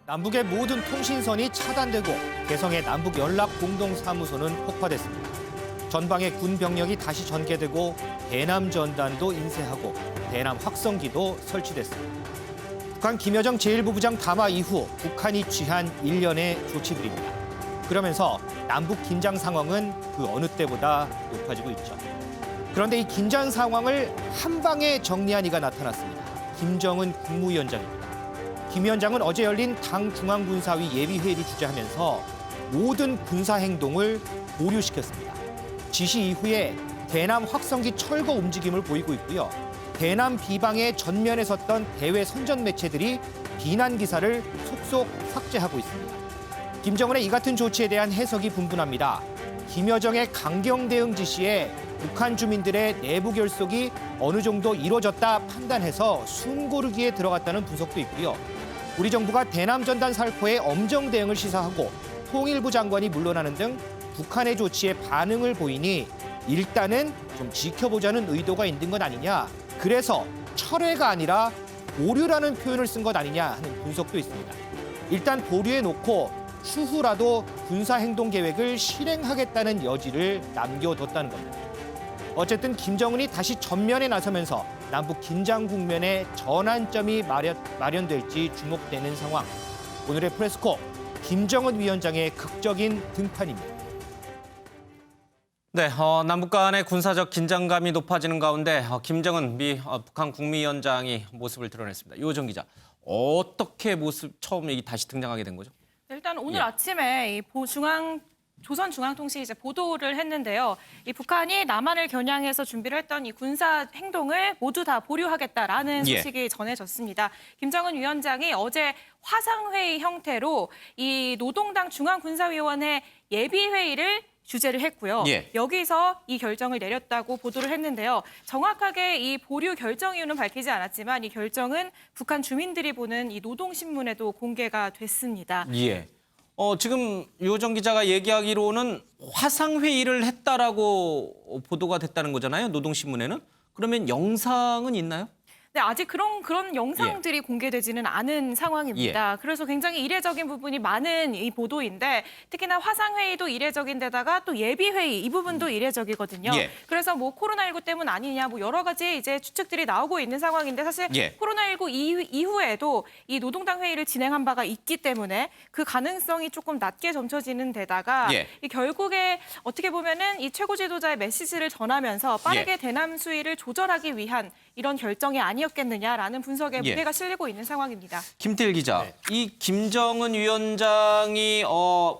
남북의 모든 통신선이 차단되고 개성의 남북 연락 공동사무소는 폭파됐습니다. 전방의 군 병력이 다시 전개되고 대남 전단도 인쇄하고 대남 확성기도 설치됐습니다. 북한 김여정 제1부부장 담화 이후 북한이 취한 일련의 조치들입니다. 그러면서 남북 긴장 상황은 그 어느 때보다 높아지고 있죠. 그런데 이 긴장 상황을 한 방에 정리한 이가 나타났습니다. 김정은 국무위원장입니다. 김 위원장은 어제 열린 당 중앙군사위 예비회의를 주재하면서 모든 군사행동을 보류시켰습니다. 지시 이후에 대남 확성기 철거 움직임을 보이고 있고요. 대남 비방의 전면에 섰던 대외 선전 매체들이 비난 기사를 속속 삭제하고 있습니다. 김정은의 이 같은 조치에 대한 해석이 분분합니다. 김여정의 강경 대응 지시에 북한 주민들의 내부 결속이 어느 정도 이루어졌다 판단해서 숨고르기에 들어갔다는 분석도 있고요. 우리 정부가 대남 전단 살포에 엄정 대응을 시사하고 통일부 장관이 물러나는 등 북한의 조치에 반응을 보이니 일단은 좀 지켜보자는 의도가 있는 것 아니냐. 그래서 철회가 아니라 보류라는 표현을 쓴 것 아니냐 하는 분석도 있습니다. 일단 보류해놓고 추후라도 군사행동 계획을 실행하겠다는 여지를 남겨뒀다는 겁니다. 어쨌든 김정은이 다시 전면에 나서면서 남북 긴장 국면의 전환점이 마련될지 주목되는 상황. 오늘의 프레스코 김정은 위원장의 극적인 등판입니다. 네, 남북 간의 군사적 긴장감이 높아지는 가운데 김정은 북한 국무위원장이 모습을 드러냈습니다. 유호정 기자, 어떻게 처음 다시 등장하게 된 거죠? 일단 오늘 아침에 조선중앙통신이 이제 보도를 했는데요. 이 북한이 남한을 겨냥해서 준비를 했던 이 군사 행동을 모두 다 보류하겠다라는 소식이 전해졌습니다. 김정은 위원장이 어제 화상회의 형태로 이 노동당 중앙군사위원회 예비회의를 주재를 했고요. 여기서 이 결정을 내렸다고 보도를 했는데요. 정확하게 이 보류 결정 이유는 밝히지 않았지만 이 결정은 북한 주민들이 보는 이 노동신문에도 공개가 됐습니다. 지금 유호정 기자가 얘기하기로는 화상회의를 했다라고 보도가 됐다는 거잖아요, 노동신문에는. 그러면 영상은 있나요? 네, 아직 그런 영상들이 공개되지는 않은 상황입니다. 그래서 굉장히 이례적인 부분이 많은 이 보도인데 특히나 화상회의도 이례적인 데다가 또 예비회의 이 부분도 이례적이거든요. 그래서 뭐 코로나19 때문 아니냐 뭐 여러 가지 이제 추측들이 나오고 있는 상황인데 사실 코로나19 이후에도 이 노동당 회의를 진행한 바가 있기 때문에 그 가능성이 조금 낮게 점쳐지는 데다가 이 결국에 어떻게 보면은 이 최고 지도자의 메시지를 전하면서 빠르게 대남 수위를 조절하기 위한 이런 결정이 아니었겠느냐라는 분석에 무게가 실리고 있는 상황입니다. 김태일 기자, 이 김정은 위원장이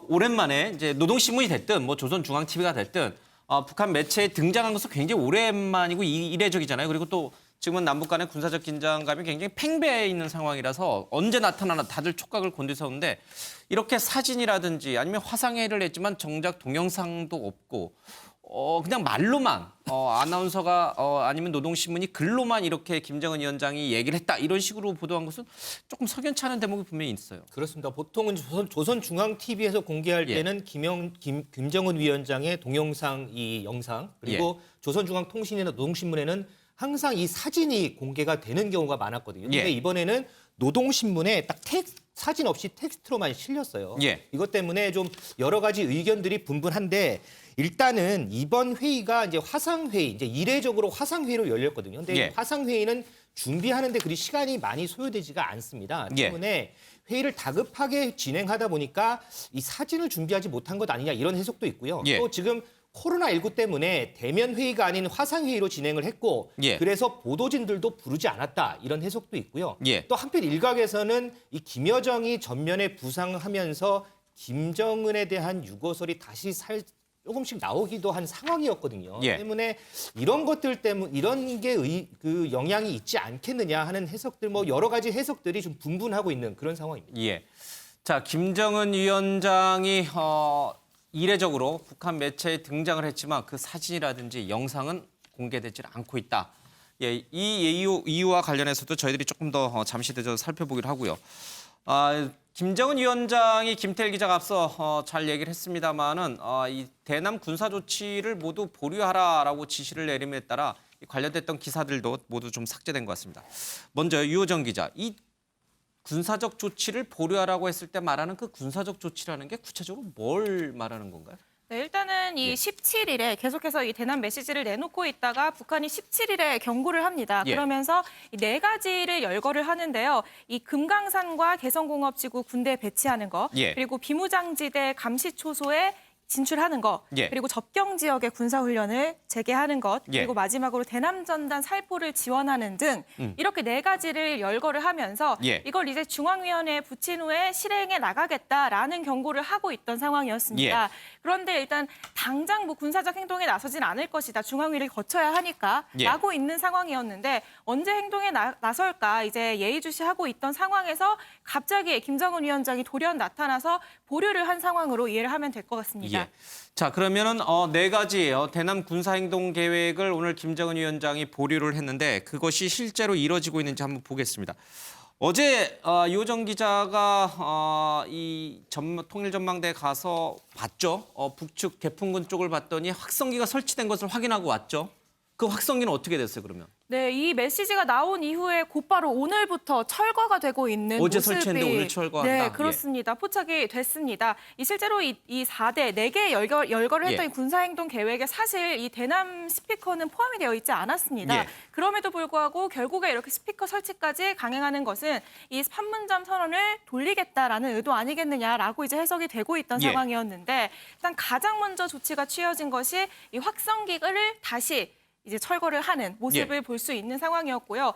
오랜만에 이제 노동신문이 됐든 뭐 조선중앙TV가 됐든 북한 매체에 등장한 것은 굉장히 오랜만이고 이례적이잖아요. 그리고 또 지금은 남북 간의 군사적 긴장감이 굉장히 팽배해 있는 상황이라서 언제 나타나나 다들 촉각을 곤두세우는데 이렇게 사진이라든지 아니면 화상회의를 했지만 정작 동영상도 없고 그냥 말로만 아나운서가 아니면 노동신문이 글로만 이렇게 김정은 위원장이 얘기를 했다 이런 식으로 보도한 것은 조금 석연치 않은 대목이 분명히 있어요. 그렇습니다. 보통은 조선중앙TV에서 공개할 때는 김정은 위원장의 동영상 이 영상 그리고 조선중앙통신이나 노동신문에는 항상 이 사진이 공개가 되는 경우가 많았거든요. 근데 이번에는 노동신문에 딱 사진 없이 텍스트로만 실렸어요. 이것 때문에 좀 여러 가지 의견들이 분분한데 일단은 이번 회의가 이제 화상회의, 이제 이례적으로 화상회의로 열렸거든요. 근데 화상회의는 준비하는데 그리 시간이 많이 소요되지가 않습니다. 때문에 회의를 다급하게 진행하다 보니까 이 사진을 준비하지 못한 것 아니냐 이런 해석도 있고요. 또 지금 코로나19 때문에 대면 회의가 아닌 화상회의로 진행을 했고 그래서 보도진들도 부르지 않았다 이런 해석도 있고요. 또 한편 일각에서는 이 김여정이 전면에 부상하면서 김정은에 대한 유고설이 다시 조금씩 나오기도 한 상황이었거든요. 때문에 이런 것들 때문에 이런 게 그 영향이 있지 않겠느냐 하는 해석들 뭐 여러 가지 해석들이 좀 분분하고 있는 그런 상황입니다. 자, 김정은 위원장이 이례적으로 북한 매체에 등장을 했지만 그 사진이라든지 영상은 공개되지 않고 있다. 이 이유와 관련해서도 저희들이 조금 더 잠시 뒤에 살펴보기로 하고요. 김정은 위원장이 김태일 기자가 앞서 잘 얘기를 했습니다마는 이 대남 군사 조치를 모두 보류하라라고 지시를 내림에 따라 관련됐던 기사들도 모두 좀 삭제된 것 같습니다. 먼저 유호정 기자, 이 군사적 조치를 보류하라고 했을 때 말하는 그 군사적 조치라는 게 구체적으로 뭘 말하는 건가요? 네, 일단은 이 17일에 계속해서 이 대남 메시지를 내놓고 있다가 북한이 17일에 경고를 합니다. 예. 그러면서 이 네 가지를 열거를 하는데요. 이 금강산과 개성공업지구 군대 배치하는 거, 예. 그리고 비무장지대 감시초소에 진출하는 것, 예. 그리고 접경 지역의 군사훈련을 재개하는 것, 예. 그리고 마지막으로 대남전단 살포를 지원하는 등 이렇게 네 가지를 열거를 하면서 예. 이걸 이제 중앙위원회에 붙인 후에 실행해 나가겠다라는 경고를 하고 있던 상황이었습니다. 예. 그런데 일단 당장 뭐 군사적 행동에 나서진 않을 것이다. 중앙위를 거쳐야 하니까 예. 라고 있는 상황이었는데 언제 행동에 나설까 이제 예의주시하고 있던 상황에서 갑자기 김정은 위원장이 돌연 나타나서 보류를 한 상황으로 이해를 하면 될 것 같습니다. 예. 자, 그러면은 네 가지 대남 군사행동 계획을 오늘 김정은 위원장이 보류를 했는데 그것이 실제로 이뤄지고 있는지 한번 보겠습니다. 어제 이호정 기자가 이 통일전망대에 가서 봤죠. 북측 개풍군 쪽을 봤더니 확성기가 설치된 것을 확인하고 왔죠. 그 확성기는 어떻게 됐어요, 그러면? 네, 이 메시지가 나온 이후에 곧바로 오늘부터 철거가 되고 있는 어제 모습이 설치했는데 오늘 철거한다? 네, 그렇습니다. 포착이 됐습니다. 실제로 이 4대, 4개 열거를 했던 예. 이 군사행동 계획에 사실 이 대남 스피커는 포함이 되어 있지 않았습니다. 예. 그럼에도 불구하고 결국에 이렇게 스피커 설치까지 강행하는 것은 이 판문점 선언을 돌리겠다라는 의도 아니겠느냐라고 이제 해석이 되고 있던 예. 상황이었는데 일단 가장 먼저 조치가 취해진 것이 이 확성기를 다시 이제 철거를 하는 모습을 볼 수 있는 상황이었고요.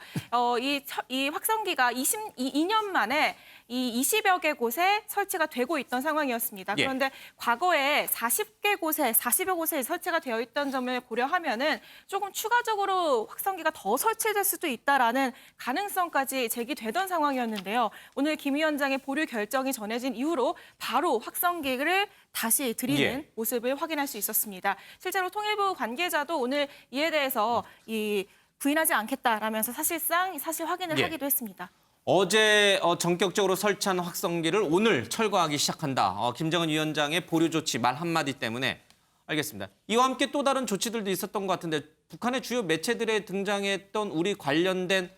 이 확성기가 2년 만에 이 20여 개 곳에 설치가 되고 있던 상황이었습니다. 예. 그런데 과거에 40여 곳에 설치가 되어 있던 점을 고려하면은 조금 추가적으로 확성기가 더 설치될 수도 있다라는 가능성까지 제기되던 상황이었는데요. 오늘 김 위원장의 보류 결정이 전해진 이후로 바로 확성기를 다시 드리는 예. 모습을 확인할 수 있었습니다. 실제로 통일부 관계자도 오늘 이에 대해서 부인하지 않겠다라면서 사실상 사실 확인을 예. 하기도 했습니다. 어제 전격적으로 설치한 확성기를 오늘 철거하기 시작한다. 김정은 위원장의 보류 조치 말 한마디 때문에 알겠습니다. 이와 함께 또 다른 조치들도 있었던 것 같은데 북한의 주요 매체들에 등장했던 우리 관련된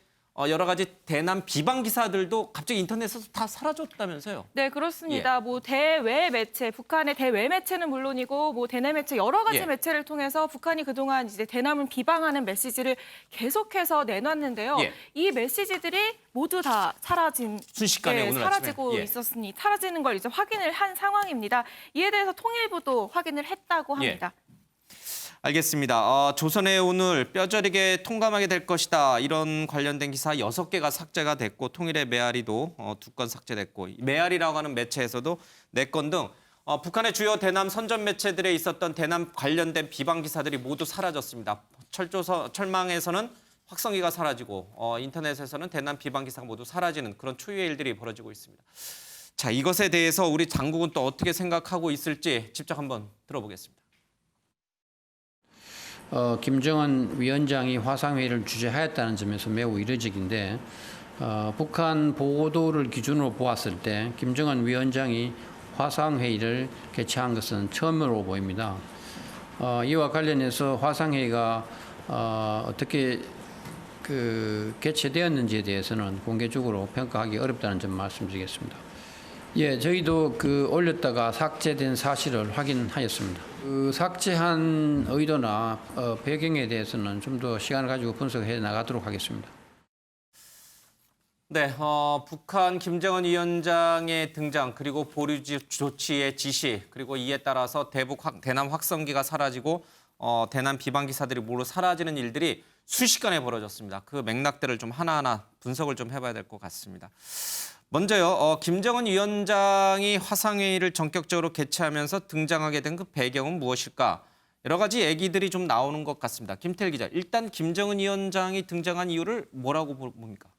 여러 가지 대남 비방 기사들도 갑자기 인터넷에서 다 사라졌다면서요? 네, 그렇습니다. 뭐 대외 매체, 북한의 대외 매체는 물론이고 뭐 대내 매체 여러 가지 예. 매체를 통해서 북한이 그동안 이제 대남을 비방하는 메시지를 계속해서 내놨는데요. 예. 이 메시지들이 모두 다 순식간에 오늘 사라지고 아침에. 예. 있었으니 사라지는 걸 이제 확인을 한 상황입니다. 이에 대해서 통일부도 확인을 했다고 합니다. 알겠습니다. 조선에 오늘 뼈저리게 통감하게 될 것이다. 이런 관련된 기사 6개가 삭제가 됐고 통일의 메아리도 2건 삭제됐고 메아리라고 하는 매체에서도 4건 등 북한의 주요 대남 선전 매체들에 있었던 대남 관련된 비방 기사들이 모두 사라졌습니다. 철망에서는 확성기가 사라지고 인터넷에서는 대남 비방 기사가 모두 사라지는 그런 초유의 일들이 벌어지고 있습니다. 자, 이것에 대해서 우리 당국은 또 어떻게 생각하고 있을지 직접 한번 들어보겠습니다. 김정은 위원장이 화상회의를 주재하였다는 점에서 매우 이례적인데 북한 보도를 기준으로 보았을 때 김정은 위원장이 화상회의를 개최한 것은 처음으로 보입니다. 이와 관련해서 화상회의가 어떻게 개최되었는지에 대해서는 공개적으로 평가하기 어렵다는 점 말씀드리겠습니다. 예, 저희도 올렸다가 삭제된 사실을 확인하였습니다. 삭제한 의도나 배경에 대해서는 좀 더 시간을 가지고 분석해 나가도록 하겠습니다. 네, 북한 김정은 위원장의 등장 그리고 보류 조치의 지시 그리고 이에 따라서 대남 확성기가 사라지고 대남 비방 기사들이 모두 사라지는 일들이 순식간에 벌어졌습니다. 그 맥락들을 좀 하나하나 분석을 좀 해봐야 될 것 같습니다. 먼저요, 김정은 위원장이 화상회의를 전격적으로 개최하면서 등장하게 된 그 배경은 무엇일까? 여러 가지 얘기들이 좀 나오는 것 같습니다. 김태일 기자, 일단 김정은 위원장이 등장한 이유를 뭐라고 봅니까?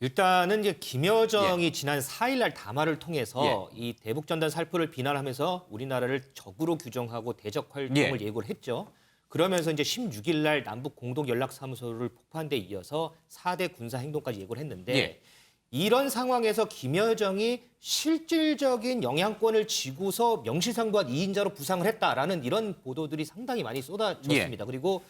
일단은 이제 김여정이 지난 4일날 담화를 통해서 예. 이 대북전단 살포를 비난하면서 우리나라를 적으로 규정하고 대적 활동을 예고를 했죠. 그러면서 이제 16일날 남북 공동 연락사무소를 폭파한 데 이어서 4대 군사 행동까지 예고를 했는데 예. 이런 상황에서 김여정이 실질적인 영향권을 쥐고서 명실상부한 2인자로 부상을 했다라는 이런 보도들이 상당히 많이 쏟아졌습니다. 그리고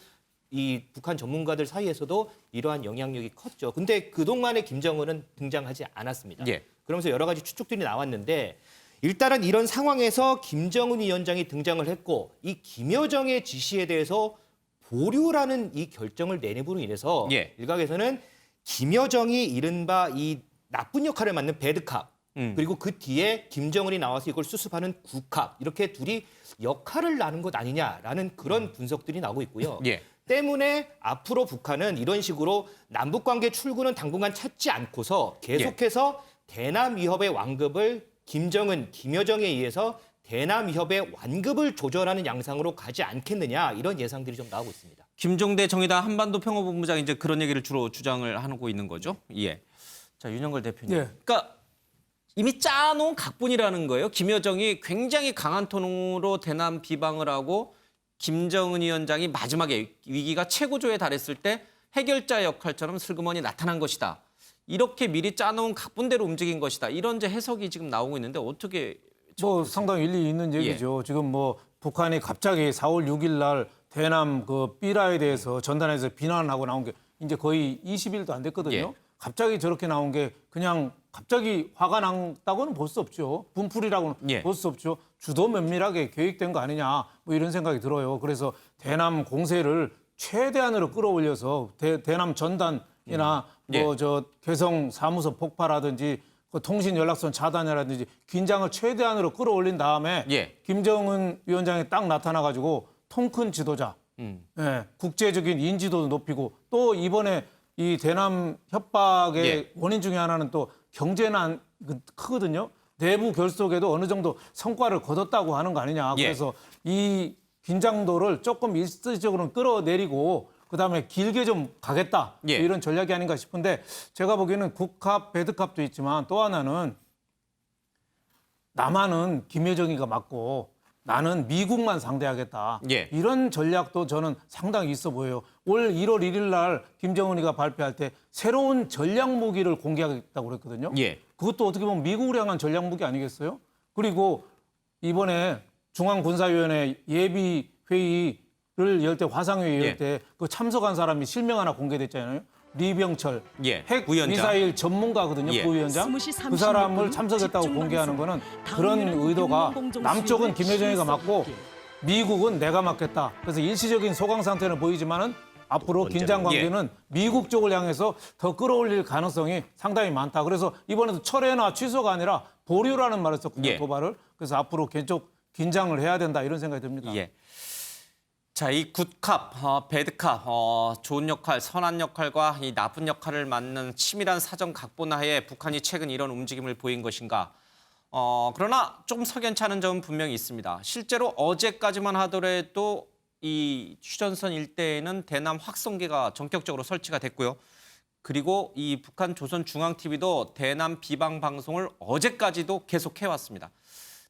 이 북한 전문가들 사이에서도 이러한 영향력이 컸죠. 근데 그동안의 김정은은 등장하지 않았습니다. 예. 그러면서 여러 가지 추측들이 나왔는데 일단은 이런 상황에서 김정은 위원장이 등장을 했고 이 김여정의 지시에 대해서 보류라는 이 결정을 내림으로 인해서 예. 일각에서는 김여정이 이른바 이 나쁜 역할을 맡는 배드캅 그리고 그 뒤에 김정은이 나와서 이걸 수습하는 굿캅 이렇게 둘이 역할을 나눈 것 아니냐라는 그런 분석들이 나오고 있고요. 예. 때문에 앞으로 북한은 이런 식으로 남북관계 출구는 당분간 찾지 않고서 계속해서 대남 위협의 완급을 김정은, 김여정에 의해서 대남 위협의 완급을 조절하는 양상으로 가지 않겠느냐 이런 예상들이 좀 나오고 있습니다. 김종대 정의당 한반도 평화본부장이 이제 그런 얘기를 주로 주장을 하고 있는 거죠. 예. 자, 윤영걸 대표님. 예. 그러니까 이미 짜놓은 각본이라는 거예요. 김여정이 굉장히 강한 톤으로 대남 비방을 하고 김정은 위원장이 마지막에 위기가 최고조에 달했을 때 해결자 역할처럼 슬그머니 나타난 것이다. 이렇게 미리 짜놓은 각본대로 움직인 것이다. 이런 이제 해석이 지금 나오고 있는데 어떻게 뭐 상당히 일리 있는 얘기죠. 지금 뭐 북한이 갑자기 4월 6일 날 대남 그 삐라에 대해서 전단에서 비난하고 나온 게 이제 거의 20일도 안 됐거든요. 예. 갑자기 저렇게 나온 게 그냥 갑자기 화가 났다고는 볼 수 없죠. 분풀이라고는 예. 볼 수 없죠. 주도 면밀하게 계획된 거 아니냐 뭐 이런 생각이 들어요. 그래서 대남 공세를 최대한으로 끌어올려서 대남 전단이나 예. 뭐 저 개성 사무소 폭파라든지 그 통신 연락선 차단이라든지 긴장을 최대한으로 끌어올린 다음에 예. 김정은 위원장이 딱 나타나가지고 통 큰 지도자, 예, 국제적인 인지도도 높이고 또 이번에 이 대남 협박의 예. 원인 중에 하나는 또 경제난 크거든요. 내부 결속에도 어느 정도 성과를 거뒀다고 하는 거 아니냐. 예. 그래서 이 긴장도를 조금 일시적으로는 끌어내리고 그다음에 길게 좀 가겠다. 예. 이런 전략이 아닌가 싶은데 제가 보기에는 국합, 배드캅도 있지만 또 하나는 남한은 김여정이가 맞고 나는 미국만 상대하겠다. 예. 이런 전략도 저는 상당히 있어 보여요. 올 1월 1일 날 김정은이가 발표할 때 새로운 전략 무기를 공개하겠다고 그랬거든요. 예. 그것도 어떻게 보면 미국을 향한 전략 무기 아니겠어요? 그리고 이번에 중앙군사위원회 예비 회의를 열 때 화상회의 예. 열 때 그 참석한 사람이 실명 하나 공개됐잖아요. 리병철 예, 핵 부위원장. 미사일 전문가거든요. 예. 부위원장. 20시 그 사람을 36분 참석했다고 집중 공개하는 방송. 거는 그런 당일은 의도가 공동봉정 남쪽은 수요일 김여정이가 실속 맞고 있게. 미국은 내가 맞겠다. 그래서 일시적인 소강 상태는 보이지만은 앞으로 긴장 관계는 미국 쪽을 향해서 더 끌어올릴 가능성이 상당히 많다. 그래서 이번에도 철회나 취소가 아니라 보류라는 말을 썼거든요. 예. 도발을. 그래서 앞으로 계속 긴장을 해야 된다 이런 생각이 듭니다. 예. 자, 이 굿캅, 배드캅, 좋은 역할, 선한 역할과 이 나쁜 역할을 맡는 치밀한 사정 각본하에 북한이 최근 이런 움직임을 보인 것인가? 그러나 조금 석연치 않은 점은 분명히 있습니다. 실제로 어제까지만 하더라도 이 휴전선 일대에는 대남 확성기가 전격적으로 설치가 됐고요. 그리고 이 북한 조선중앙TV도 대남 비방 방송을 어제까지도 계속해왔습니다.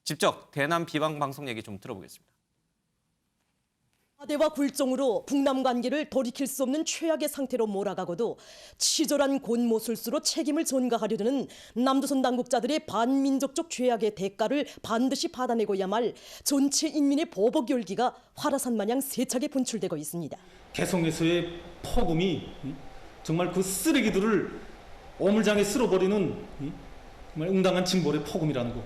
직접 대남 비방 방송 얘기 좀 들어보겠습니다. 화대와 굴종으로 북남 관계를 돌이킬 수 없는 최악의 상태로 몰아가고도 치졸한 곤모술수로 책임을 전가하려 드는 남조선 당국자들의 반민족적 죄악의 대가를 반드시 받아내고야 말 전체 인민의 보복 열기가 화라산 마냥 세차게 분출되고 있습니다. 개성에서의 폭음이 정말 그 쓰레기들을 오물장에 쓸어버리는 정말 응당한 징벌의 폭음이라는 거.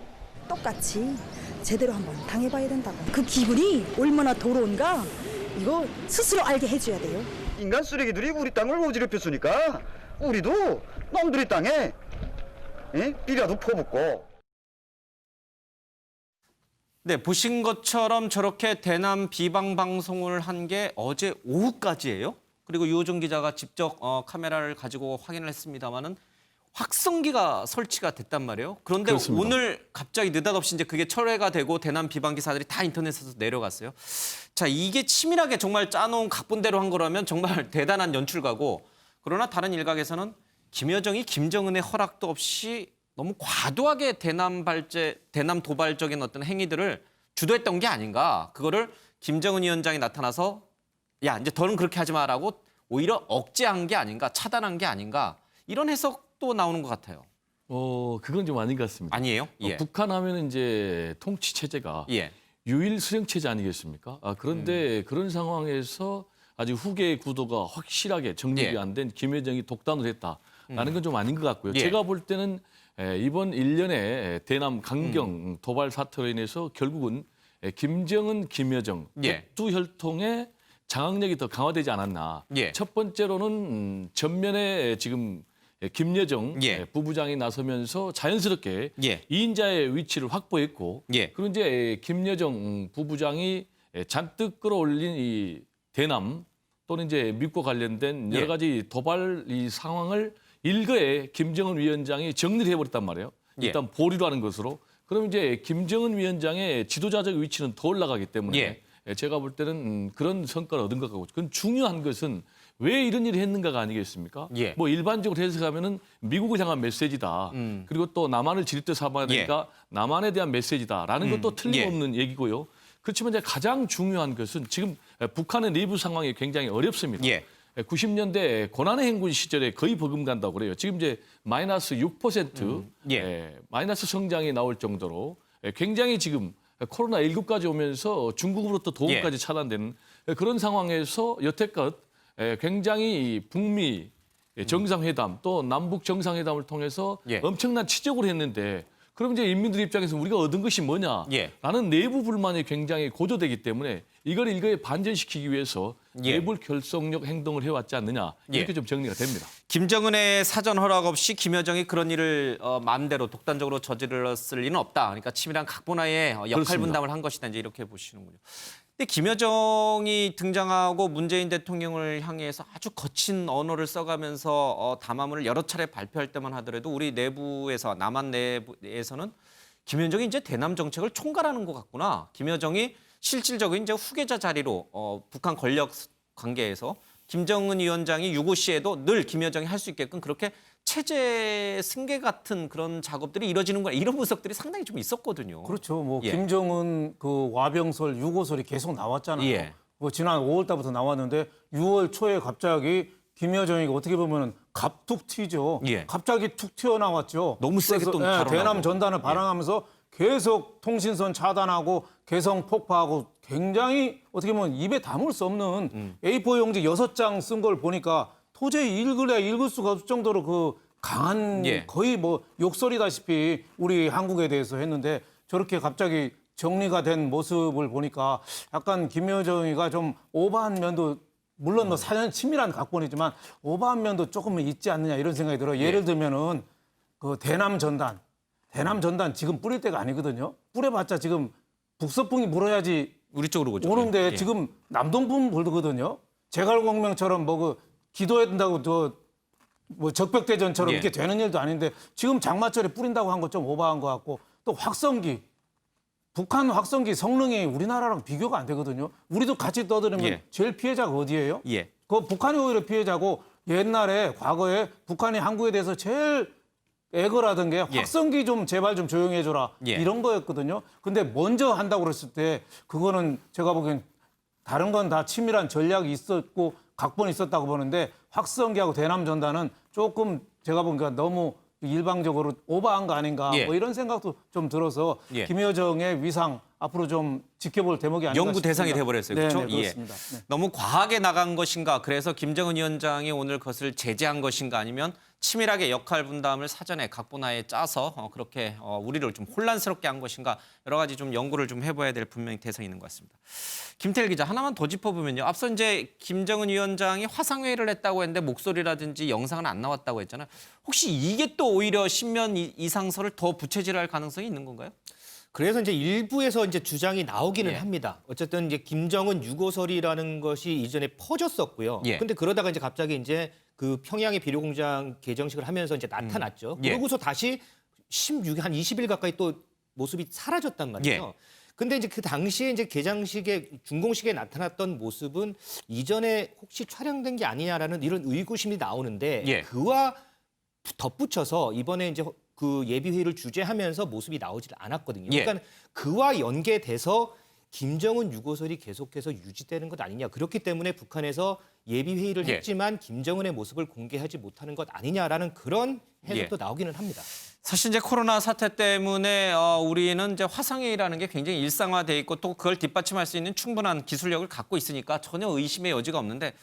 똑같이 제대로 한번 당해봐야 된다고. 그 기분이 얼마나 더러운가 이거 스스로 알게 해줘야 돼요. 인간 쓰레기들이 우리 땅을 어지럽혔으니까 우리도 남들의 땅에 삐라도 퍼붓고. 네, 보신 것처럼 저렇게 대남 비방 방송을 한 게 어제 오후까지예요. 그리고 유호정 기자가 직접 카메라를 가지고 확인을 했습니다마는 확성기가 설치가 됐단 말이에요. 그런데 그렇습니다. 오늘 갑자기 느닷없이 이제 그게 철회가 되고 대남 비방 기사들이 다 인터넷에서 내려갔어요. 자, 이게 치밀하게 정말 짜놓은 각본대로 한 거라면 정말 대단한 연출가고, 그러나 다른 일각에서는 김여정이 김정은의 허락도 없이 너무 과도하게 대남 도발적인 어떤 행위들을 주도했던 게 아닌가. 그거를 김정은 위원장이 나타나서 야, 이제 더는 그렇게 하지 마라고 오히려 억제한 게 아닌가, 차단한 게 아닌가. 이런 해석도 나오는 것 같아요. 그건 좀 아닌 것 같습니다. 아니에요? 예. 북한 하면은 이제 통치 체제가 예. 유일 수령 체제 아니겠습니까? 그런데 그런 상황에서 아직 후계의 구도가 확실하게 정립이 예. 안 된 김여정이 독단을 했다라는 건 좀 아닌 것 같고요. 예. 제가 볼 때는 이번 일련의 대남 강경 도발 사태로 인해서 결국은 김정은, 김여정 예. 두 혈통의 장악력이 더 강화되지 않았나. 예. 첫 번째로는 전면에 지금 김여정 예. 부부장이 나서면서 자연스럽게 예. 2인자의 위치를 확보했고 예. 그리고 이제 김여정 부부장이 잔뜩 끌어올린 이 대남 또는 이제 미국과 관련된 여러 예. 가지 도발 이 상황을 일거에 김정은 위원장이 정리를 해버렸단 말이에요. 예. 일단 보류를 하는 것으로. 그럼 이제 김정은 위원장의 지도자적 위치는 더 올라가기 때문에 제가 볼 때는 그런 성과를 얻은 것 같고 그건 중요한 것은 왜 이런 일을 했는가가 아니겠습니까? 예. 뭐 일반적으로 해석하면은 미국을 향한 메시지다. 그리고 또 남한을 지렛대 삼아야 되니까 남한에 대한 메시지다라는 것도 틀림없는 얘기고요. 그렇지만 이제 가장 중요한 것은 지금 북한의 내부 상황이 굉장히 어렵습니다. 예. 90년대 고난의 행군 시절에 거의 버금간다고 그래요. 지금 이제 마이너스 6% 마이너스 성장이 나올 정도로 굉장히 지금 코로나19까지 오면서 중국으로부터 도움까지 차단되는 그런 상황에서 여태껏 굉장히 북미 정상회담 또 남북 정상회담을 통해서 예. 엄청난 치적을 했는데 그럼 이제 인민들 입장에서 우리가 얻은 것이 뭐냐라는 예. 내부 불만이 굉장히 고조되기 때문에 이걸 일거에 반전시키기 위해서 예. 내부 결속력 행동을 해왔지 않느냐 이렇게 예. 좀 정리가 됩니다. 김정은의 사전 허락 없이 김여정이 그런 일을 마음대로 독단적으로 저질렀을 리는 없다. 그러니까 치밀한 각본하에 역할 그렇습니다. 분담을 한 것이다. 이제 이렇게 보시는군요. 근데 김여정이 등장하고 문재인 대통령을 향해서 아주 거친 언어를 써가면서 담화문을 여러 차례 발표할 때만 하더라도 우리 내부에서 남한 내부에서는 김여정이 이제 대남 정책을 총괄하는 것 같구나. 김여정이 실질적인 이제 후계자 자리로 북한 권력 관계에서 김정은 위원장이 유고 시에도 늘 김여정이 할 수 있게끔 그렇게 체제 승계 같은 그런 작업들이 이루어지는 거야. 이런 분석들이 상당히 좀 있었거든요. 그렇죠. 뭐 예. 김정은 그 와병설, 유고설이 계속 나왔잖아요. 예. 뭐 지난 5월 달부터 나왔는데 6월 초에 갑자기 김여정이 어떻게 보면은 갑툭 튀죠. 예. 갑자기 툭 튀어나왔죠. 너무 세게 또 그래서, 발언하고. 대남 전단을 발항하면서 계속 통신선 차단하고 개성 폭파하고 굉장히 어떻게 보면 입에 담을 수 없는 A4 용지 6장 쓴 걸 보니까 도저히 읽을 수가 없을 정도로 그 강한 예. 거의 뭐 욕설이다시피 우리 한국에 대해서 했는데 저렇게 갑자기 정리가 된 모습을 보니까 약간 김여정이가 좀 오버한 면도 물론 뭐 사연 치밀한 각본이지만 오버한 면도 조금은 있지 않느냐 이런 생각이 들어요. 예를 들면은 그 대남 전단 지금 뿌릴 때가 아니거든요. 뿌려봤자 지금 북서풍이 불어야지 우리 쪽으로 오죠. 오는데 예. 지금 남동풍 불거든요. 제갈공명처럼 뭐 그 기도해야 된다고 뭐 적벽대전처럼 예. 이렇게 되는 일도 아닌데 지금 장마철에 뿌린다고 한 거 좀 오버한 것 같고 또 확성기 북한 확성기 성능이 우리나라랑 비교가 안 되거든요. 우리도 같이 떠들으면 예. 제일 피해자가 어디예요? 예. 그 북한이 오히려 피해자고 옛날에 과거에 북한이 한국에 대해서 제일 애걸하던 게 확성기 좀 제발 좀 조용히 해줘라 예. 이런 거였거든요. 근데 먼저 한다고 그랬을 때 그거는 제가 보기엔 다른 건 다 치밀한 전략이 있었고 각본이 있었다고 보는데 확성기하고 대남 전단은 조금 제가 보니까 너무 일방적으로 오버한 거 아닌가 예. 뭐 이런 생각도 좀 들어서 예. 김여정의 위상 앞으로 좀 지켜볼 대목이 아닌가 연구 대상이 싶습니다. 돼버렸어요. 네, 그렇죠? 네, 그렇습니다. 네. 너무 과하게 나간 것인가? 그래서 김정은 위원장이 오늘 그것을 제재한 것인가? 아니면 치밀하게 역할 분담을 사전에 각본하에 짜서 그렇게 우리를 좀 혼란스럽게 한 것인가? 여러 가지 좀 연구를 좀 해봐야 될 분명히 대상이 있는 것 같습니다. 김태일 기자 하나만 더 짚어보면요. 앞서 이제 김정은 위원장이 화상회의를 했다고 했는데 목소리라든지 영상은 안 나왔다고 했잖아요. 혹시 이게 또 오히려 신면 이상설을 더 부채질할 가능성이 있는 건가요? 그래서 이제 일부에서 이제 주장이 나오기는 예. 합니다. 어쨌든 이제 김정은 유고설이라는 것이 이전에 퍼졌었고요. 예. 근데 그러다가 이제 갑자기 이제 그 평양의 비료공장 개정식을 하면서 이제 나타났죠. 예. 그러고서 다시 16한 20일 가까이 또 모습이 사라졌단 말이에요. 예. 근데 이제 그 당시에 이제 개장식에 중공식에 나타났던 모습은 이전에 혹시 촬영된 게 아니냐라는 이런 의구심이 나오는데 예. 그와 덧붙여서 이번에 이제 그 예비회의를 주재하면서 모습이 나오질 않았거든요. 예. 그러니까 그와 연계돼서 김정은 유고설이 계속해서 유지되는 것 아니냐. 그렇기 때문에 북한에서 예비회의를 예. 했지만 김정은의 모습을 공개하지 못하는 것 아니냐라는 그런 해석도 예. 나오기는 합니다. 사실 이제 코로나 사태 때문에 우리는 이제 화상회의라는 게 굉장히 일상화돼 있고 또 그걸 뒷받침할 수 있는 충분한 기술력을 갖고 있으니까 전혀 의심의 여지가 없는데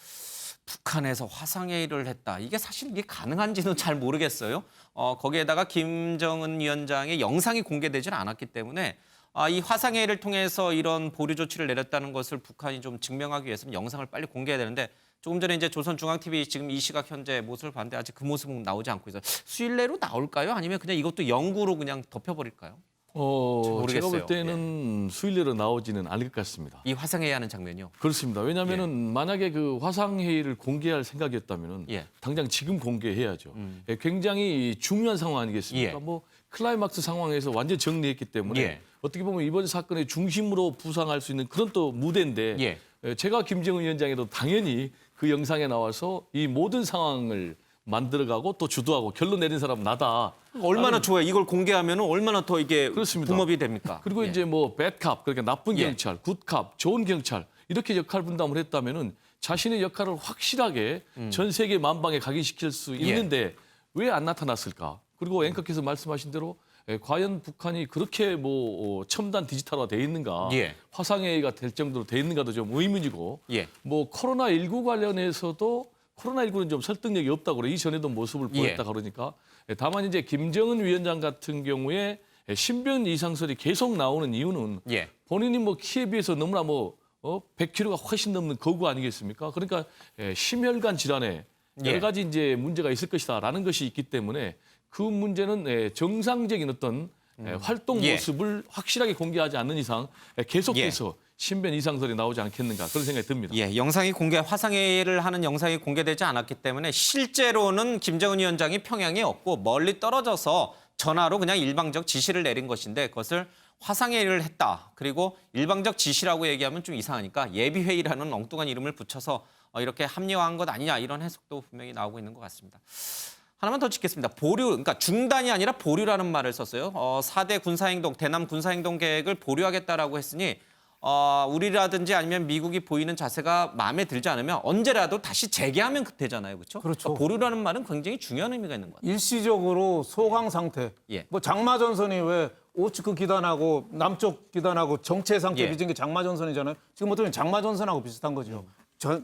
북한에서 화상회의를 했다. 이게 사실 이게 가능한지는 잘 모르겠어요. 거기에다가 김정은 위원장의 영상이 공개되지는 않았기 때문에 이 화상회의를 통해서 이런 보류 조치를 내렸다는 것을 북한이 좀 증명하기 위해서는 영상을 빨리 공개해야 되는데 조금 전에 이제 조선중앙TV 지금 이 시각 현재 모습을 봤는데 아직 그 모습은 나오지 않고 있어요. 수일 내로 나올까요? 아니면 그냥 이것도 영구로 그냥 덮여버릴까요? 제가 모르겠어요. 볼 때는 수일내로 나오지는 않을 것 같습니다. 이 화상회의 하는 장면이요? 그렇습니다. 왜냐하면은 만약에 그 화상회의를 공개할 생각이었다면은 예. 당장 지금 공개해야죠. 굉장히 중요한 상황 아니겠습니까? 예. 뭐 클라이막스 상황에서 완전 정리했기 때문에 예. 어떻게 보면 이번 사건의 중심으로 부상할 수 있는 그런 또 무대인데 예. 제가 김정은 위원장에도 당연히 그 영상에 나와서 이 모든 상황을 만들어가고 또 주도하고 결론 내린 사람은 나다. 얼마나 좋아요. 이걸 공개하면 얼마나 더 이게 그렇습니다. 붕업이 됩니까? 그리고 이제 뭐 배드캅 그러니까 나쁜 예. 경찰, 굿캅, 좋은 경찰 이렇게 역할 분담을 했다면은 자신의 역할을 확실하게 전 세계 만방에 각인시킬 수 있는데 왜 안 나타났을까? 그리고 앵커께서 말씀하신 대로 과연 북한이 그렇게 뭐 첨단 디지털화 돼 있는가? 예. 화상회의가 될 정도로 돼 있는가도 좀 의문이고 예. 뭐 코로나19 관련해서도 코로나19는 좀 설득력이 없다고 그래. 이전에도 모습을 보였다 그러니까. 다만 이제 김정은 위원장 같은 경우에 신변 이상설이 계속 나오는 이유는 예. 본인이 뭐 키에 비해서 너무나 뭐 100kg가 훨씬 넘는 거구 아니겠습니까? 그러니까 심혈관 질환에 예. 여러 가지 이제 문제가 있을 것이다라는 것이 있기 때문에 그 문제는 정상적인 어떤 활동 예. 모습을 확실하게 공개하지 않는 이상 계속해서 신변 이상설이 나오지 않겠는가 그런 생각이 듭니다. 예, 영상이 화상회의를 하는 영상이 공개되지 않았기 때문에 실제로는 김정은 위원장이 평양에 없고 멀리 떨어져서 전화로 그냥 일방적 지시를 내린 것인데 그것을 화상회의를 했다. 그리고 일방적 지시라고 얘기하면 좀 이상하니까 예비회의라는 엉뚱한 이름을 붙여서 이렇게 합리화한 것 아니냐 이런 해석도 분명히 나오고 있는 것 같습니다. 하나만 더 짚겠습니다. 보류, 그러니까 중단이 아니라 보류라는 말을 썼어요. 4대 군사행동, 대남 군사행동 계획을 보류하겠다라고 했으니 우리라든지 아니면 미국이 보이는 자세가 마음에 들지 않으면 언제라도 다시 재개하면 되잖아요. 그렇죠? 그렇죠. 그러니까 보류라는 말은 굉장히 중요한 의미가 있는 것 같아요. 일시적으로 소강 상태. 예. 뭐 장마전선이 왜 오츠크 기단하고 남쪽 기단하고 정체 상태 예. 빚은 게 장마전선이잖아요. 지금 어떻게 보면 장마전선하고 비슷한 거죠.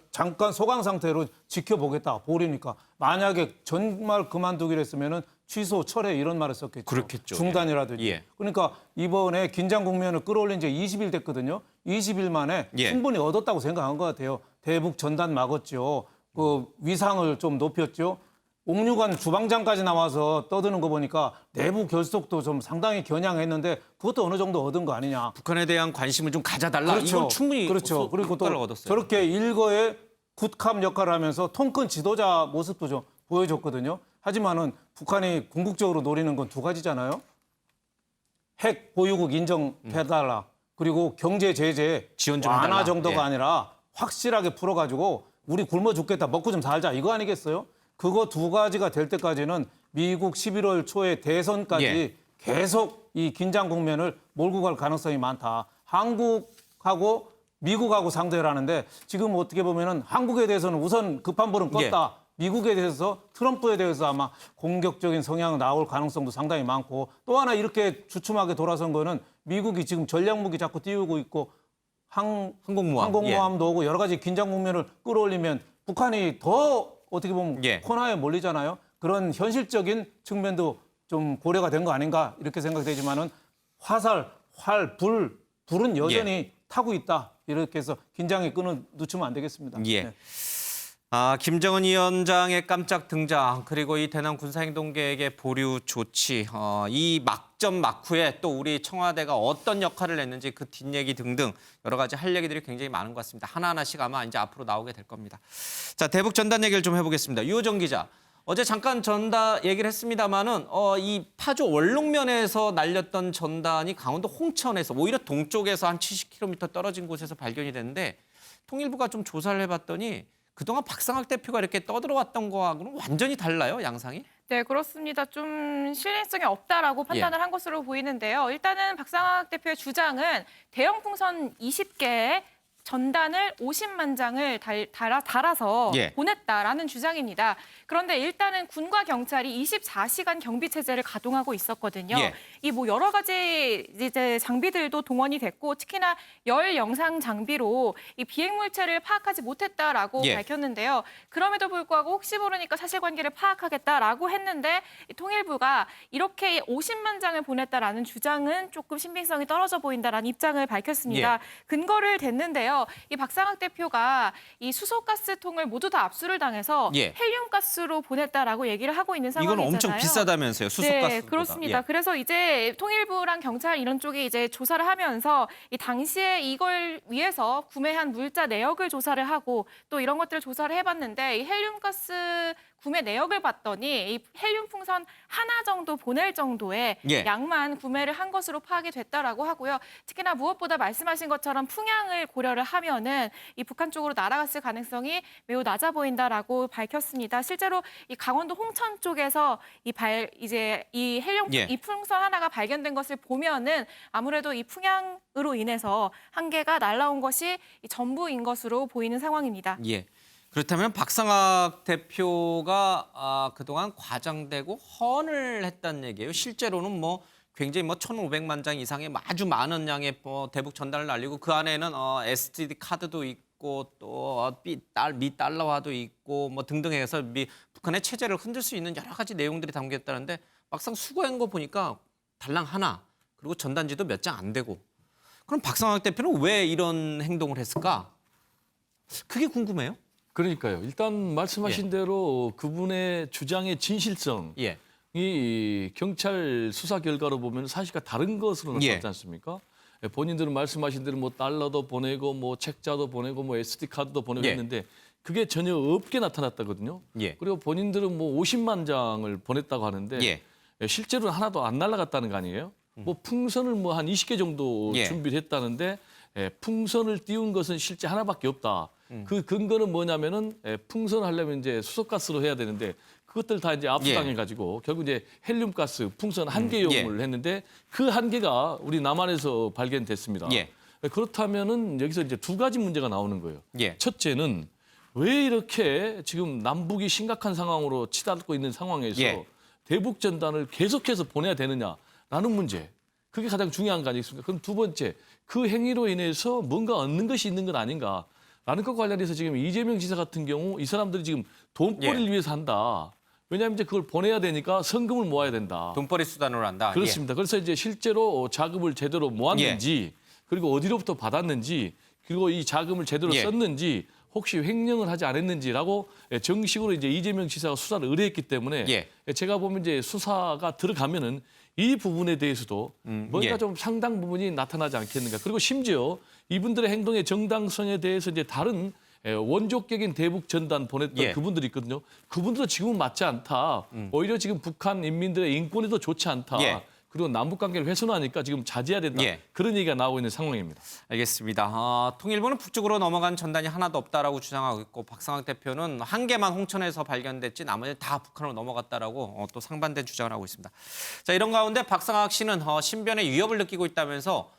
잠깐 소강 상태로 지켜보겠다. 보류니까. 만약에 정말 그만두기로 했으면은 취소, 철회 이런 말을 썼겠죠. 그렇겠죠. 중단이라든지. 예. 그러니까 이번에 긴장 국면을 끌어올린 지 20일 됐거든요. 20일 만에 예. 충분히 얻었다고 생각한 것 같아요. 대북 전단 막았죠. 그 위상을 좀 높였죠. 옥류관 주방장까지 나와서 떠드는 거 보니까 내부 결속도 좀 상당히 겨냥했는데 그것도 어느 정도 얻은 거 아니냐. 북한에 대한 관심을 좀 가져달라. 그렇죠. 이건 충분히 그렇죠. 그리고 또 효과를 얻었어요. 저렇게 일거에 굿캅 역할을 하면서 통큰 지도자 모습도 좀 보여줬거든요. 하지만은 북한이 궁극적으로 노리는 건 두 가지잖아요. 핵 보유국 인정해달라. 그리고 경제 제재 지원 좀 완화 해달라. 정도가 예. 아니라 확실하게 풀어가지고 우리 굶어 죽겠다 먹고 좀 살자 이거 아니겠어요? 그거 두 가지가 될 때까지는 미국 11월 초에 대선까지 예. 계속 이 긴장 국면을 몰고 갈 가능성이 많다. 한국하고 미국하고 상대를 하는데 지금 어떻게 보면은 한국에 대해서는 우선 급한 불은 껐다. 미국에 대해서 트럼프에 대해서 아마 공격적인 성향이 나올 가능성도 상당히 많고 또 하나 이렇게 주춤하게 돌아선 거는 미국이 지금 전략무기 자꾸 띄우고 있고 항공모함도 오고 여러 가지 긴장 국면을 끌어올리면 북한이 더 어떻게 보면 코너에 몰리잖아요. 그런 현실적인 측면도 좀 고려가 된 거 아닌가 이렇게 생각되지만은 화살, 불은 여전히 타고 있다. 이렇게 해서 긴장의 끈을 늦추면 안 되겠습니다. 예. 네. 김정은 위원장의 깜짝 등장 그리고 이 대남 군사행동 계획의 보류 조치 이 막점 막후에 또 우리 청와대가 어떤 역할을 했는지 그 뒷얘기 등등 여러 가지 할 얘기들이 굉장히 많은 것 같습니다. 하나하나씩 아마 이제 앞으로 나오게 될 겁니다. 자, 대북 전단 얘기를 좀 해보겠습니다. 유호정 기자. 어제 잠깐 전단 얘기를 했습니다마는 이 파주 월롱면에서 날렸던 전단이 강원도 홍천에서 오히려 동쪽에서 한 70km 떨어진 곳에서 발견이 됐는데 통일부가 좀 조사를 해봤더니 그동안 박상학 대표가 이렇게 떠들어왔던 거하고는 완전히 달라요, 양상이? 네, 그렇습니다. 좀 신뢰성이 없다라고 판단을 한 것으로 보이는데요. 일단은 박상학 대표의 주장은 대형 풍선 20개에 전단을 50만 장을 달아서 예. 보냈다라는 주장입니다. 그런데 일단은 군과 경찰이 24시간 경비 체제를 가동하고 있었거든요. 예. 이 뭐 여러 가지 이제 장비들도 동원이 됐고 특히나 열 영상 장비로 이 비행 물체를 파악하지 못했다라고 예. 밝혔는데요. 그럼에도 불구하고 혹시 모르니까 사실관계를 파악하겠다라고 했는데 이 통일부가 이렇게 50만 장을 보냈다라는 주장은 조금 신빙성이 떨어져 보인다라는 입장을 밝혔습니다. 예. 근거를 댔는데요. 이 박상학 대표가 이 수소가스통을 모두 다 압수를 당해서 예. 헬륨가스로 보냈다라고 얘기를 하고 있는 상황이잖아요. 이건 엄청 비싸다면서요, 수소가스보다. 네, 그렇습니다. 예. 그래서 이제 통일부랑 경찰 이런 쪽이 이제 조사를 하면서 이 당시에 이걸 위해서 구매한 물자 내역을 조사를 하고 또 이런 것들을 조사를 해봤는데 이 헬륨가스 구매 내역을 봤더니 이 헬륨 풍선 하나 정도 보낼 정도의 예. 양만 구매를 한 것으로 파악이 됐다라고 하고요. 특히나 무엇보다 말씀하신 것처럼 풍향을 고려를 하면은 이 북한 쪽으로 날아갔을 가능성이 매우 낮아 보인다라고 밝혔습니다. 실제로 이 강원도 홍천 쪽에서 이 헬륨 예. 이 풍선 하나가 발견된 것을 보면은 아무래도 이 풍향으로 인해서 한 개가 날아온 것이 이 전부인 것으로 보이는 상황입니다. 예. 그렇다면 박상학 대표가 그동안 과장되고 허언을 했다는 얘기예요. 실제로는 뭐 굉장히 뭐 1,500만 장 이상의 아주 많은 양의 대북 전단을 날리고 그 안에는 SD 카드도 있고 또 미 달러화도 있고 뭐 등등 해서 북한의 체제를 흔들 수 있는 여러 가지 내용들이 담겨 있다는데 막상 수거한 거 보니까 달랑 하나 그리고 전단지도 몇 장 안 되고 그럼 박상학 대표는 왜 이런 행동을 했을까? 그게 궁금해요. 그러니까요. 일단 말씀하신 예. 대로 그분의 주장의 진실성, 예. 이 경찰 수사 결과로 보면 사실과 다른 것으로 나타났지 예. 않습니까? 본인들은 말씀하신 대로 뭐 달러도 보내고 뭐 책자도 보내고 뭐 SD 카드도 보내고 예. 했는데 그게 전혀 없게 나타났다거든요. 예. 그리고 본인들은 뭐 50만 장을 보냈다고 하는데 예. 실제로는 하나도 안 날아갔다는 거 아니에요? 뭐 풍선을 뭐 한 20개 정도 예. 준비를 했다는데 풍선을 띄운 것은 실제 하나밖에 없다. 그 근거는 뭐냐면은 풍선을 하려면 이제 수소가스로 해야 되는데 그것들 다 이제 압수당해 가지고 결국 이제 헬륨가스 풍선 한 개용을 했는데 그 한 개가 우리 남한에서 발견됐습니다. 예. 그렇다면은 여기서 이제 두 가지 문제가 나오는 거예요. 예. 첫째는 왜 이렇게 지금 남북이 심각한 상황으로 치닫고 있는 상황에서 예. 대북 전단을 계속해서 보내야 되느냐라는 문제. 그게 가장 중요한 거 아니겠습니까? 그럼 두 번째, 그 행위로 인해서 뭔가 얻는 것이 있는 건 아닌가? 라는 것과 관련해서 지금 이재명 지사 같은 경우 이 사람들이 지금 돈벌이를 위해서 한다. 왜냐하면 이제 그걸 보내야 되니까 성금을 모아야 된다. 돈벌이 수단으로 한다. 그렇습니다. 그래서 이제 실제로 자금을 제대로 모았는지 그리고 어디로부터 받았는지 그리고 이 자금을 제대로 썼는지 혹시 횡령을 하지 않았는지라고 정식으로 이제 이재명 지사가 수사를 의뢰했기 때문에 제가 보면 이제 수사가 들어가면은 이 부분에 대해서도 뭔가 좀 상당 부분이 나타나지 않겠는가. 그리고 심지어 이분들의 행동의 정당성에 대해서 이제 다른 원조격인 대북 전단 보냈던 그분들이 있거든요. 그분들도 지금은 맞지 않다. 오히려 지금 북한 인민들의 인권에도 좋지 않다. 그리고 남북 관계를 훼손하니까 지금 자제해야 된다. 그런 얘기가 나오고 있는 상황입니다. 알겠습니다. 통일부는 북쪽으로 넘어간 전단이 하나도 없다라고 주장하고 있고 박상학 대표는 한 개만 홍천에서 발견됐지 나머지 다 북한으로 넘어갔다라고 또 상반된 주장을 하고 있습니다. 자, 이런 가운데 박상학 씨는 신변에 위협을 느끼고 있다면서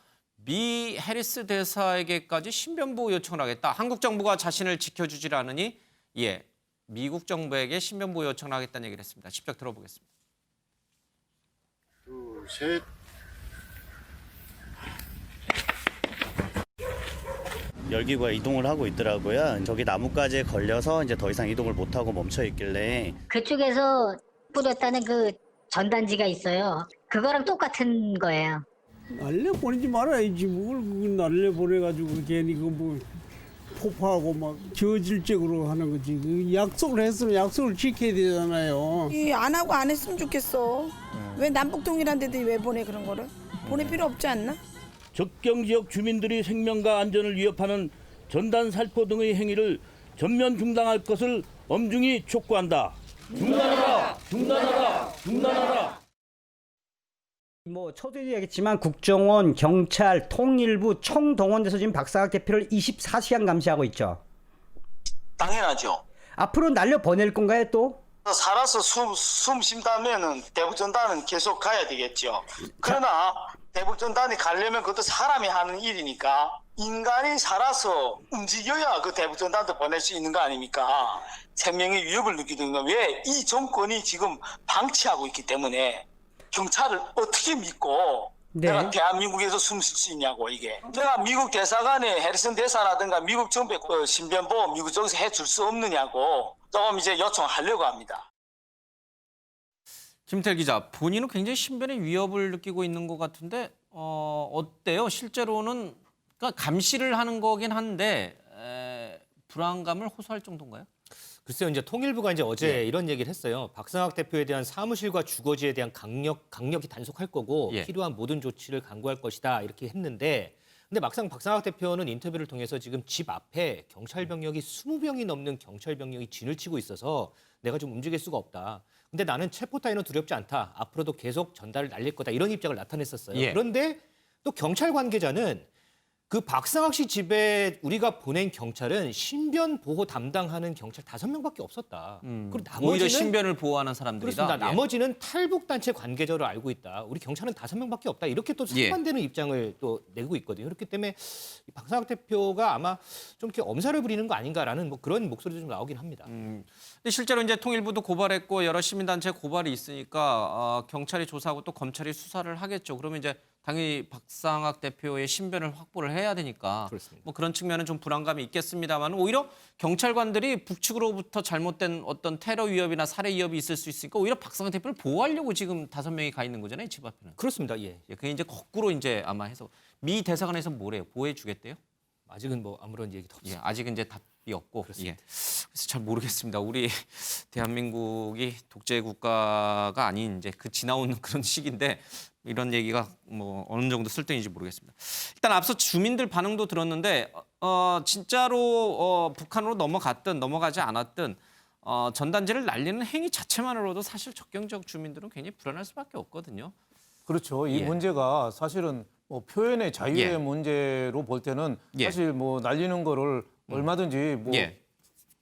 미 해리스 대사에게까지 신변보호 요청을 하겠다. 한국 정부가 자신을 지켜주질 않으니 미국 정부에게 신변보호 요청을 하겠다는 얘기를 했습니다. 직접 들어보겠습니다. 둘, 셋. 열기구가 이동을 하고 있더라고요. 저기 나뭇가지에 걸려서 이제 더 이상 이동을 못하고 멈춰 있길래 그쪽에서 뿌렸다는 그 전단지가 있어요. 그거랑 똑같은 거예요. 날려보내지 말아야지. 뭘 날려보내가지고 괜히 뭐 폭파하고 막 저질적으로 하는 거지. 그 약속을 했으면 약속을 지켜야 되잖아요. 안 하고 안 했으면 좋겠어. 왜 남북동일한데도 왜 보내 그런 거를? 보낼 필요 없지 않나? 접경지역 주민들이 생명과 안전을 위협하는 전단 살포 등의 행위를 전면 중단할 것을 엄중히 촉구한다. 중단하라! 중단하라! 중단하라! 뭐 처도 얘기했지만 국정원, 경찰, 통일부 총동원돼서 지금 박상학 대표를 24시간 감시하고 있죠. 당연하죠. 앞으로 날려 보낼 건가요 또? 살아서 숨 쉰다면은 대북전단은 계속 가야 되겠죠. 그러나 대북전단이 가려면 그것도 사람이 하는 일이니까 인간이 살아서 움직여야 그 대북전단도 보낼 수 있는 거 아닙니까? 생명의 위협을 느끼는 건 왜 이 정권이 지금 방치하고 있기 때문에 경찰을 어떻게 믿고 네. 내가 대한민국에서 숨 쉴 수 있냐고 이게. 내가 미국 대사관에 해리슨 대사라든가 미국 정부의 신변보호 미국 쪽에서 해줄 수 없느냐고 조금 이제 요청하려고 합니다. 김태일 기자, 본인은 굉장히 신변의 위협을 느끼고 있는 것 같은데 어때요? 실제로는 그러니까 감시를 하는 거긴 한데 불안감을 호소할 정도인가요? 글쎄요, 이제 통일부가 이제 어제 이런 얘기를 했어요. 박상학 대표에 대한 사무실과 주거지에 대한 강력히 단속할 거고 필요한 모든 조치를 강구할 것이다 이렇게 했는데, 근데 막상 박상학 대표는 인터뷰를 통해서 지금 집 앞에 경찰 병력이 20명이 넘는 경찰 병력이 진을 치고 있어서 내가 좀 움직일 수가 없다. 근데 나는 체포 따위는 두렵지 않다. 앞으로도 계속 전달을 날릴 거다. 이런 입장을 나타냈었어요. 그런데 또 경찰 관계자는 그 박상학 씨 집에 우리가 보낸 경찰은 신변 보호 담당하는 경찰 5명밖에 없었다. 그리고 나머지는 오히려 신변을 보호하는 사람들이다. 그렇습니다. 나머지는 탈북 단체 관계자로 알고 있다. 우리 경찰은 5명밖에 없다. 이렇게 또 상반되는 입장을 또 내고 있거든요. 그렇기 때문에 이 박상학 대표가 아마 좀 이렇게 엄살을 부리는 거 아닌가라는 뭐 그런 목소리도 좀 나오긴 합니다. 근데 실제로 이제 통일부도 고발했고 여러 시민단체 고발이 있으니까 경찰이 조사하고 또 검찰이 수사를 하겠죠. 그러면 이제 당연히 박상학 대표의 신변을 확보를 해야 되니까 뭐 그런 측면은 좀 불안감이 있겠습니다만 오히려 경찰관들이 북측으로부터 잘못된 어떤 테러 위협이나 살해 위협이 있을 수 있으니까 오히려 박상학 대표를 보호하려고 지금 5명이 가 있는 거잖아요, 집 앞에는. 그렇습니다. 예. 그게 이제 거꾸로 이제 아마 해서 미 대사관에서 뭐래요? 보호해 주겠대요? 아직은 뭐 아무런 얘기도 없습니다. 아직은 이제 답이 없고. 그래서 잘 모르겠습니다. 우리 대한민국이 독재 국가가 아닌 이제 그 지나온 그런 시기인데 이런 얘기가 뭐 어느 정도 쓸데인지 모르겠습니다. 일단 앞서 주민들 반응도 들었는데 진짜로 북한으로 넘어갔든 넘어가지 않았든 전단지를 날리는 행위 자체만으로도 사실 적경지역 주민들은 굉장히 불안할 수밖에 없거든요. 그렇죠. 이 문제가 사실은 뭐 표현의 자유의 문제로 볼 때는 사실 뭐 날리는 거를 얼마든지 뭐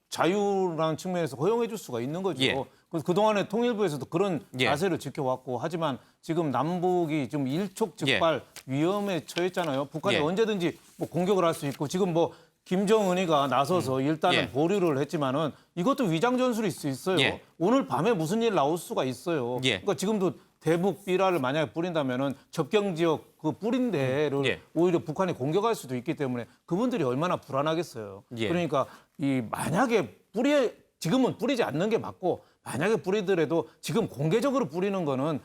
자유라는 측면에서 허용해 줄 수가 있는 거죠. 그동안에 통일부에서도 그런 자세를 지켜왔고 하지만 지금 남북이 좀 일촉즉발 위험에 처했잖아요. 북한이 언제든지 뭐 공격을 할 수 있고 지금 뭐 김정은이가 나서서 일단은 보류를 했지만은 이것도 위장 전술일 수 있어요. 오늘 밤에 무슨 일 나올 수가 있어요. 그러니까 지금도 대북 비라를 만약에 뿌린다면은 접경 지역 그 뿌린 데를 오히려 북한이 공격할 수도 있기 때문에 그분들이 얼마나 불안하겠어요. 그러니까 이 만약에 지금은 뿌리지 않는 게 맞고 만약에 뿌리더라도 지금 공개적으로 뿌리는 거는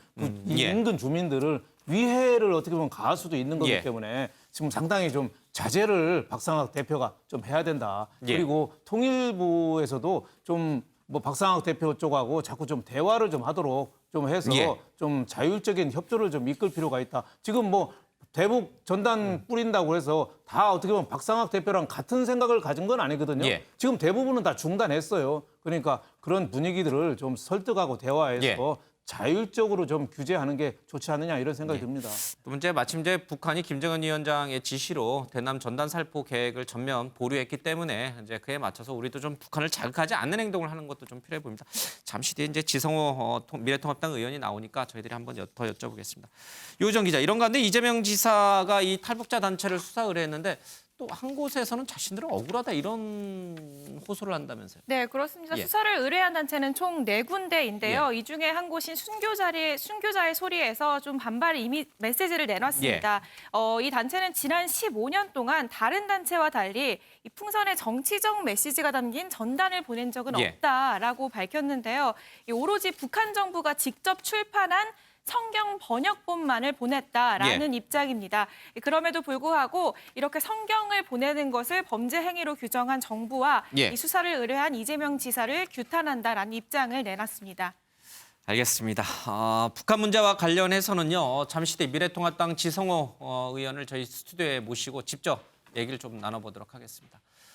인근 주민들을 위해를 어떻게 보면 가할 수도 있는 거기 때문에 지금 상당히 좀 자제를 박상학 대표가 좀 해야 된다. 그리고 통일부에서도 좀 뭐 박상학 대표 쪽하고 자꾸 좀 대화를 좀 하도록 좀 해서 좀 자율적인 협조를 좀 이끌 필요가 있다. 지금 뭐 대북 전단 뿌린다고 해서 다 어떻게 보면 박상학 대표랑 같은 생각을 가진 건 아니거든요. 지금 대부분은 다 중단했어요. 그러니까 그런 분위기들을 좀 설득하고 대화해서 자율적으로 좀 규제하는 게 좋지 않느냐 이런 생각이 듭니다. 또 문제 마침 이제 북한이 김정은 위원장의 지시로 대남 전단 살포 계획을 전면 보류했기 때문에 이제 그에 맞춰서 우리도 좀 북한을 자극하지 않는 행동을 하는 것도 좀 필요해 보입니다. 잠시 뒤에 이제 지성호 미래통합당 의원이 나오니까 저희들이 한번 더 여쭤보겠습니다. 요정 기자, 이런 가운데 이재명 지사가 이 탈북자 단체를 수사 의뢰했는데 또 한 곳에서는 자신들은 억울하다 이런 호소를 한다면서요? 네, 그렇습니다. 수사를 의뢰한 단체는 총 4군데인데요. 이 중에 한 곳인 순교자의 소리에서 좀 반발 이미 메시지를 내놨습니다. 이 단체는 지난 15년 동안 다른 단체와 달리 이 풍선에 정치적 메시지가 담긴 전단을 보낸 적은 없다라고 밝혔는데요. 오로지 북한 정부가 직접 출판한 성경 번역본만을 보냈다라는 입장입니다. 그럼에도 불구하고 이렇게 성경을 보내는 것을 범죄 행위로 규정한 정부와 이 수사를 의뢰한 이재명 지사를 규탄한다라는 입장을 내놨습니다. 알겠습니다. 북한 문제와 관련해서는요. 잠시 뒤에 미래통합당 지성호 의원을 저희 스튜디오에 모시고 직접 얘기를 좀 나눠보도록 하겠습니다.